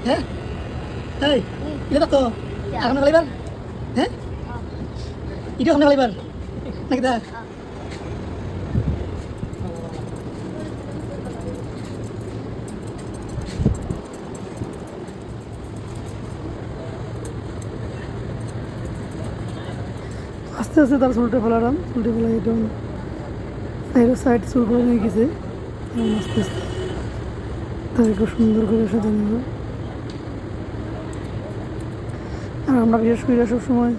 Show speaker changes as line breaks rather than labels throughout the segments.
হ্যাঁ এই এটা তো এখন খালিবার হ্যাঁ এটা এখন খালিবার নাকি দা আস্তে আস্তে তার চুলটা ফেলালাম চুলটা ফেলাই একদম সাইড চুল করে নিয়ে গেছে আস্তে আস্তে তাকে খুব সুন্দর করে সাজানো নেব আর আমরা বিশেষ করে সবসময়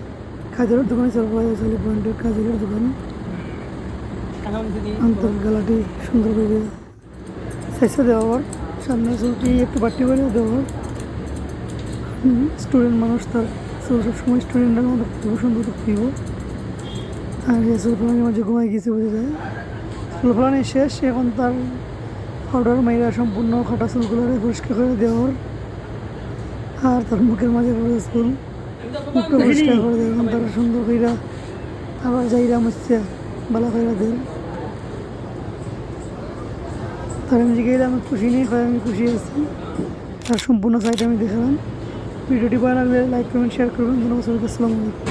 কাজলের দোকানে চলি পয়েন্টের কাজলের দোকান আন্তর্গালাটি সুন্দর করে চেষ্টা দেওয়ার সামনে চুলটি একটু বাড়তি করে দেওয়ার স্টুডেন্ট মানুষ তার চুল সবসময় স্টুডেন্টরা খুব সুন্দর দিব আর যে চুল ফলানির মাঝে ঘুমাই গেছে বোঝা যায় চুল ফলানি শেষ এখন তার পাউডার মাইরা সম্পূর্ণ খাটা চুলগুলো পরিষ্কার করে দেওয়ার আর তার মুখের মাঝে পড়ে চুল মুখটা পরিষ্কার করে দেয় এখন তার সুন্দর কইরা আবার যাইরা মুছছে বালা কইরা দেন তার আমি জিজ্ঞাসা আমি খুশি নেই আমি খুশি আছি তার সম্পূর্ণ সাইড আমি দেখালাম ভিডিওটি ভালো লাগলে লাইক কমেন্ট শেয়ার করবেন ধন্যবাদ সবাইকে আসসালামু আলাইকুম।